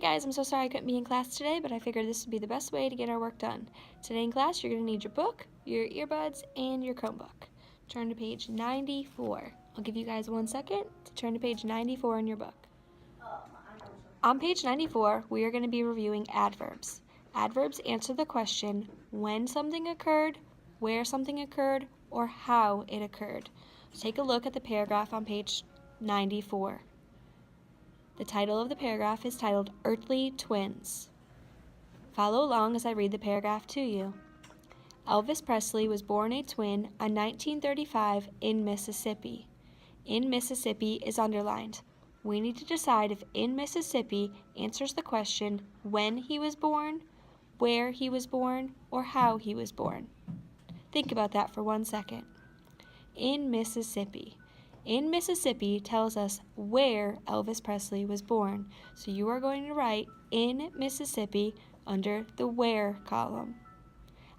guys, I'm so sorry I couldn't be in class today, but I figured this would be the best way to get our work done. Today in class, you're going to need your book, your earbuds, and your Chromebook. Turn to page 94. I'll give you guys 1 second to turn to page 94 in your book. On page 94, we are going to be reviewing adverbs. Adverbs answer the question when something occurred, where something occurred, or how it occurred. So take a look at the paragraph on page 94. The title of the paragraph is titled Earthly Twins. Follow along as I read the paragraph to you. Elvis Presley was born a twin on 1935 in Mississippi. In Mississippi is underlined. We need to decide if in Mississippi answers the question when he was born, where he was born, or how he was born. Think about that for 1 second. In Mississippi. In Mississippi tells us where Elvis Presley was born. So you are going to write in Mississippi under the where column.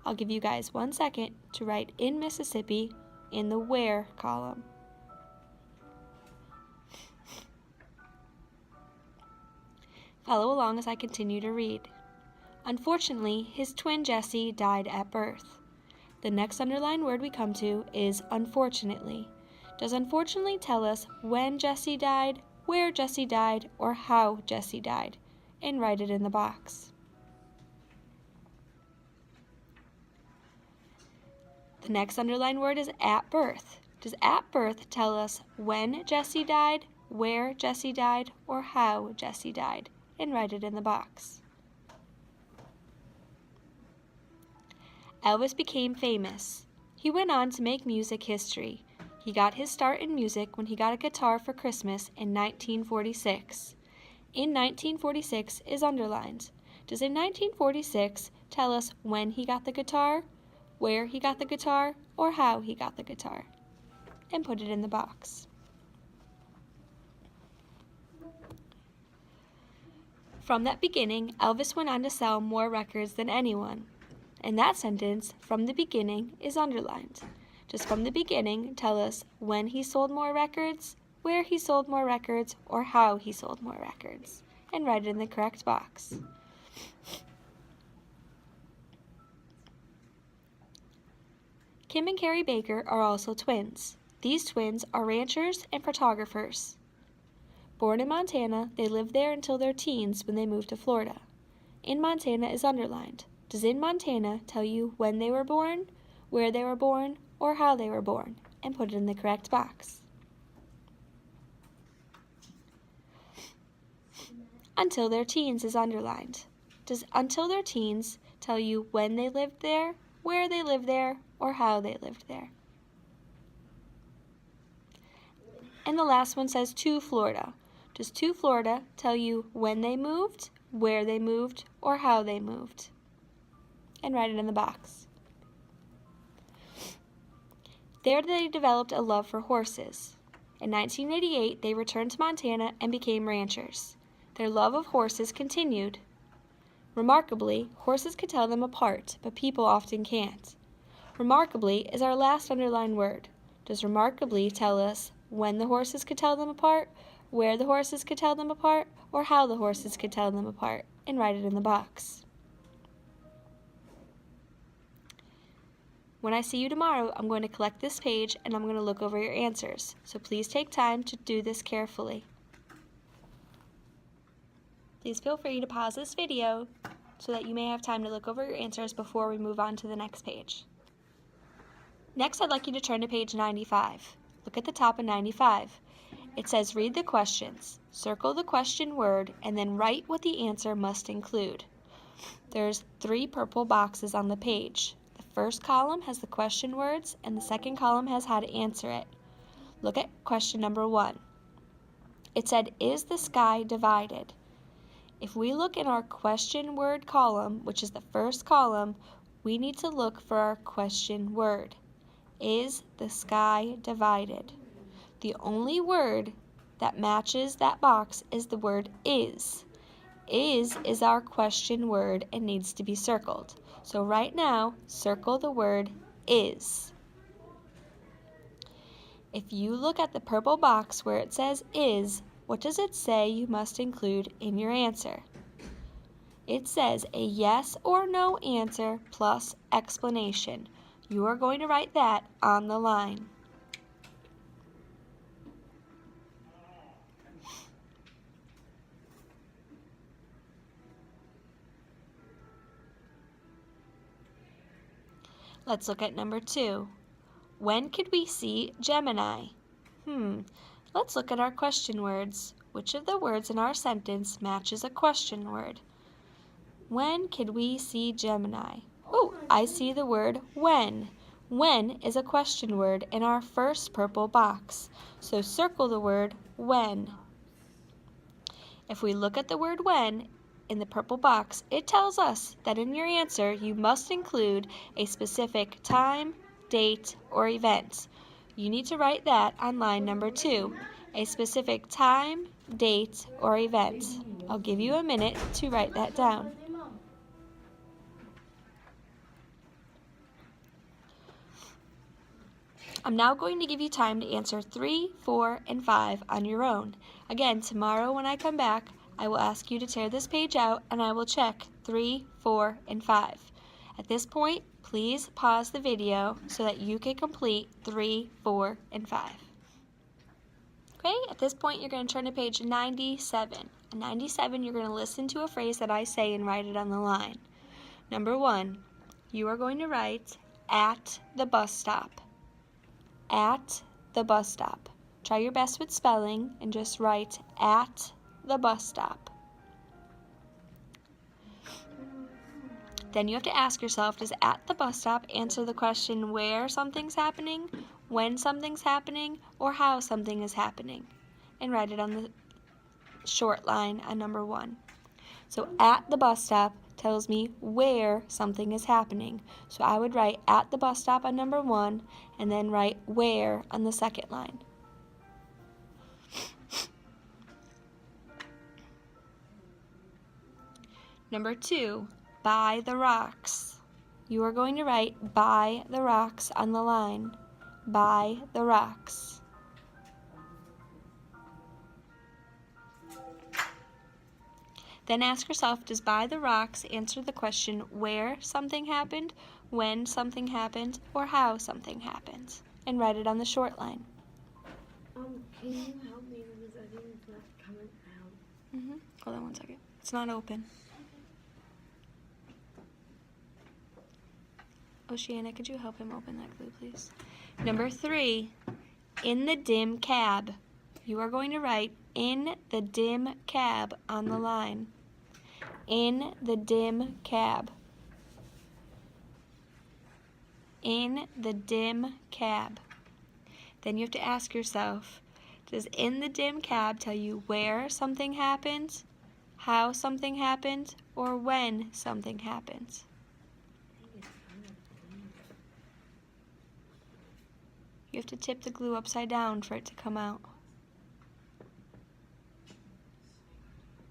I'll give you guys 1 second to write in Mississippi in the where column. Follow along as I continue to read. Unfortunately, his twin Jesse died at birth. The next underlined word we come to is unfortunately. Does unfortunately tell us when Jesse died, where Jesse died, or how Jesse died? And write it in the box. The next underlined word is at birth. Does at birth tell us when Jesse died, where Jesse died, or how Jesse died? And write it in the box. Elvis became famous. He went on to make music history. He got his start in music when he got a guitar for Christmas in 1946. In 1946 is underlined. Does in 1946 tell us when he got the guitar, where he got the guitar, or how he got the guitar? And put it in the box. From that beginning, Elvis went on to sell more records than anyone. And that sentence, from the beginning, is underlined. Just from the beginning, tell us when he sold more records, where he sold more records, or how he sold more records, and write it in the correct box. Kim and Carrie Baker are also twins. These twins are ranchers and photographers. Born in Montana, they lived there until their teens when they moved to Florida. In Montana is underlined. Does in Montana tell you when they were born, where they were born, or how they were born, and put it in the correct box. Until their teens is underlined. Does until their teens tell you when they lived there, where they lived there, or how they lived there? And the last one says to Florida. Does to Florida tell you when they moved, where they moved, or how they moved? And write it in the box. There they developed a love for horses. In 1988, they returned to Montana and became ranchers. Their love of horses continued. Remarkably, horses could tell them apart, but people often can't. Remarkably is our last underlined word. Does remarkably tell us when the horses could tell them apart, where the horses could tell them apart, or how the horses could tell them apart? And write it in the box. When I see you tomorrow, I'm going to collect this page and I'm going to look over your answers. So please take time to do this carefully. Please feel free to pause this video so that you may have time to look over your answers before we move on to the next page. Next, I'd like you to turn to page 95. Look at the top of 95. It says read the questions, circle the question word, and then write what the answer must include. There's 3 purple boxes on the page. The first column has the question words, and the second column has how to answer it. Look at question number 1. It said, is the sky divided? If we look in our question word column, which is the first column, we need to look for our question word. Is the sky divided? The only word that matches that box is the word is. Is our question word and needs to be circled. So right now, circle the word is. If you look at the purple box where it says is, what does it say you must include in your answer? It says a yes or no answer plus explanation. You are going to write that on the line. Let's look at number 2. When could we see Gemini? Let's look at our question words. Which of the words in our sentence matches a question word? When could we see Gemini? Oh, I see the word when. When is a question word in our first purple box. So circle the word when. If we look at the word when in the purple box, it tells us that in your answer you must include a specific time, date, or event. You need to write that on line number 2, a specific time, date, or event. I'll give you a minute to write that down. I'm now going to give you time to answer 3, 4, and 5 on your own. Again, tomorrow when I come back, I will ask you to tear this page out and I will check 3, 4, and 5. At this point, please pause the video so that you can complete 3, 4, and 5. Okay, at this point you're going to turn to page 97. On 97, you're going to listen to a phrase that I say and write it on the line. Number 1, you are going to write at the bus stop. At the bus stop. Try your best with spelling and just write at the bus stop. Then you have to ask yourself, does at the bus stop answer the question where something's happening, when something's happening, or how something is happening? And write it on the short line on number 1. So at the bus stop tells me where something is happening. So I would write at the bus stop on number 1 and then write where on the second line. Number 2, by the rocks. You are going to write by the rocks on the line. By the rocks. Then ask yourself, does by the rocks answer the question where something happened, when something happened, or how something happened? And write it on the short line. Can you help me because I think it's not coming out? Hold on one second. It's not open. Oceana, could you help him open that glue, please? Number 3, in the dim cab. You are going to write in the dim cab on the line. In the dim cab. In the dim cab. Then you have to ask yourself, does in the dim cab tell you where something happened, how something happened, or when something happened? You have to tip the glue upside down for it to come out.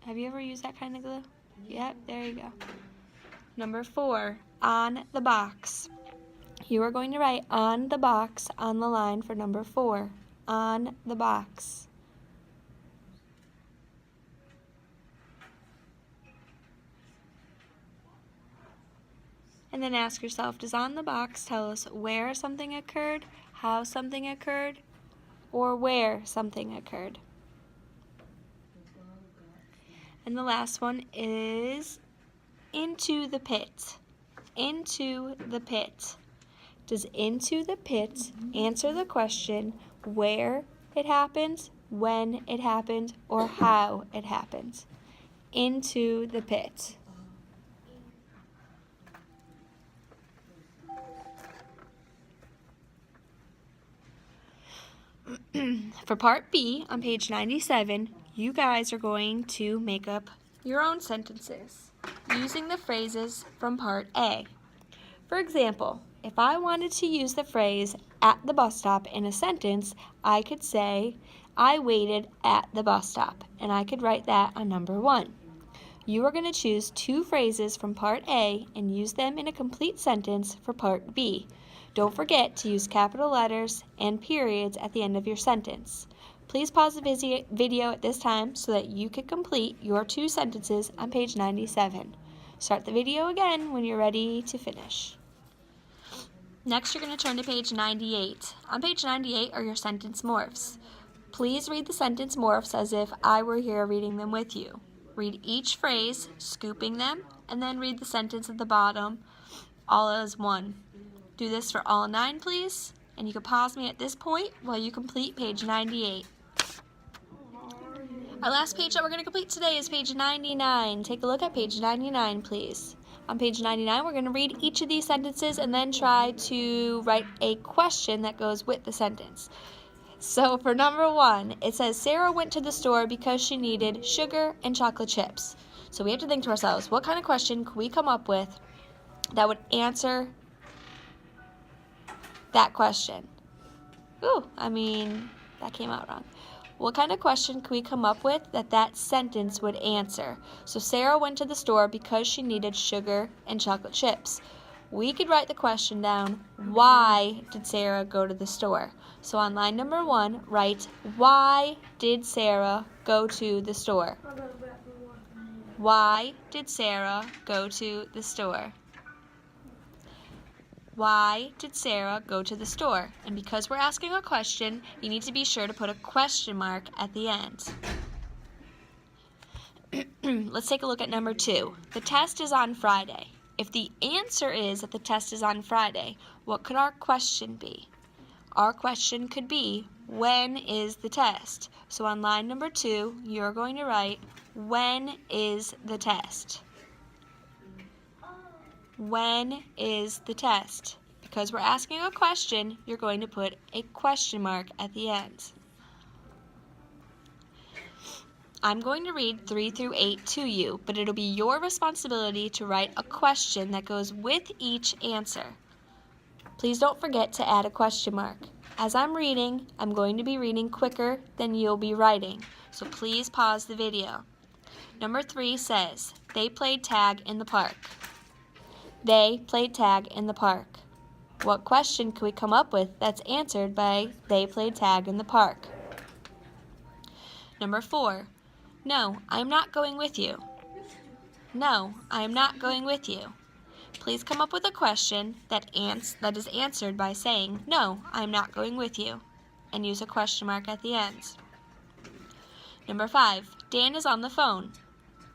Have you ever used that kind of glue? Yep, there you go. Number 4, on the box. You are going to write on the box on the line for number 4. On the box. And then ask yourself, does on the box tell us where something occurred, how something occurred, or where something occurred? And the last one is into the pit. Into the pit. Does into the pit answer the question where it happened, when it happened, or how it happened? Into the pit. For part B on page 97, you guys are going to make up your own sentences using the phrases from part A. For example, if I wanted to use the phrase at the bus stop in a sentence, I could say, I waited at the bus stop, and I could write that on number 1. You are going to choose 2 phrases from part A and use them in a complete sentence for part B. Don't forget to use capital letters and periods at the end of your sentence. Please pause the video at this time so that you can complete your 2 sentences on page 97. Start the video again when you're ready to finish. Next, you're going to turn to page 98. On page 98 are your sentence morphs. Please read the sentence morphs as if I were here reading them with you. Read each phrase, scooping them, and then read the sentence at the bottom, all as one. Do this for all 9, please, and you can pause me at this point while you complete page 98. Our last page that we're going to complete today is page 99. Take a look at page 99, please. On page 99, we're going to read each of these sentences and then try to write a question that goes with the sentence. So for number 1, it says, Sarah went to the store because she needed sugar and chocolate chips. So we have to think to ourselves, what kind of question could we come up with that would answer that question? That came out wrong. What kind of question could we come up with that sentence would answer? So Sarah went to the store because she needed sugar and chocolate chips. We could write the question down, why did Sarah go to the store? So on line number 1, write, why did Sarah go to the store? Why did Sarah go to the store? Why did Sarah go to the store? And because we're asking a question, you need to be sure to put a question mark at the end. Let's take a look at number 2. The test is on Friday. If the answer is that the test is on Friday, what could our question be? Our question could be, when is the test? So on line number 2, you're going to write, when is the test? When is the test? Because we're asking a question, you're going to put a question mark at the end. I'm going to read 3 through 8 to you, but it'll be your responsibility to write a question that goes with each answer. Please don't forget to add a question mark. As I'm reading, I'm going to be reading quicker than you'll be writing, so please pause the video. Number 3 says, they played tag in the park. They played tag in the park. What question could we come up with that's answered by they played tag in the park? Number 4. No, I am not going with you. No, I am not going with you. Please come up with a question that is answered by saying, no, I am not going with you, and use a question mark at the end. Number 5. Dan is on the phone.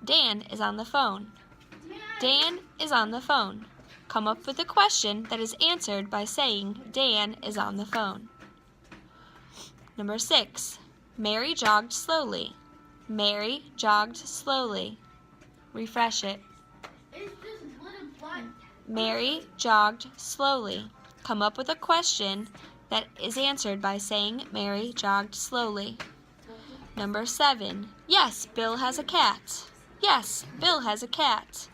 Dan is on the phone. Dan is on the phone. Come up with a question that is answered by saying, Dan is on the phone. Number 6. Mary jogged slowly. Mary jogged slowly. Refresh it. Mary jogged slowly. Come up with a question that is answered by saying, Mary jogged slowly. Number 7. Yes, Bill has a cat. Yes, Bill has a cat.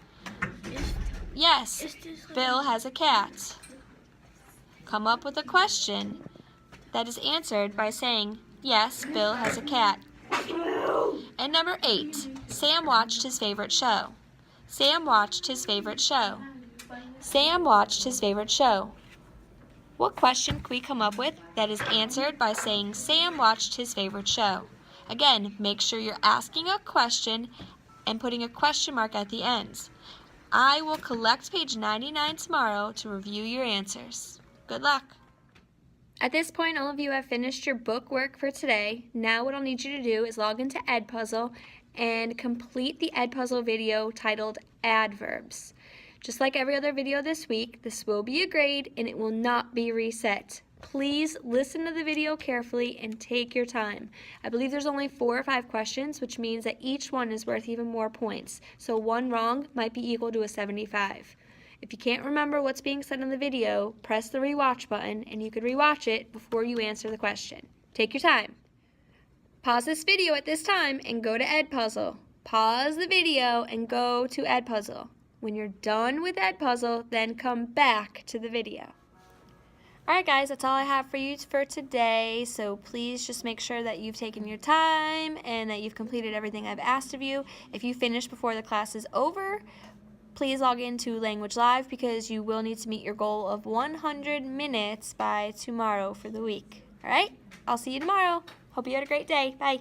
Yes, Bill has a cat. Come up with a question that is answered by saying, yes, Bill has a cat. And number 8, Sam watched his favorite show. Sam watched his favorite show. Sam watched his favorite show. What question can we come up with that is answered by saying Sam watched his favorite show? Again, make sure you're asking a question and putting a question mark at the end. I will collect page 99 tomorrow to review your answers. Good luck. At this point, all of you have finished your book work for today. Now what I'll need you to do is log into Edpuzzle and complete the Edpuzzle video titled Adverbs. Just like every other video this week, this will be a grade and it will not be reset. Please listen to the video carefully and take your time. I believe there's only 4 or 5 questions, which means that each one is worth even more points. So one wrong might be equal to a 75. If you can't remember what's being said in the video, press the rewatch button and you can rewatch it before you answer the question. Take your time. Pause this video at this time and go to Edpuzzle. Pause the video and go to Edpuzzle. When you're done with Edpuzzle, then come back to the video. Alright guys, that's all I have for you for today, so please just make sure that you've taken your time and that you've completed everything I've asked of you. If you finish before the class is over, please log into Language Live because you will need to meet your goal of 100 minutes by tomorrow for the week. Alright, I'll see you tomorrow. Hope you had a great day. Bye.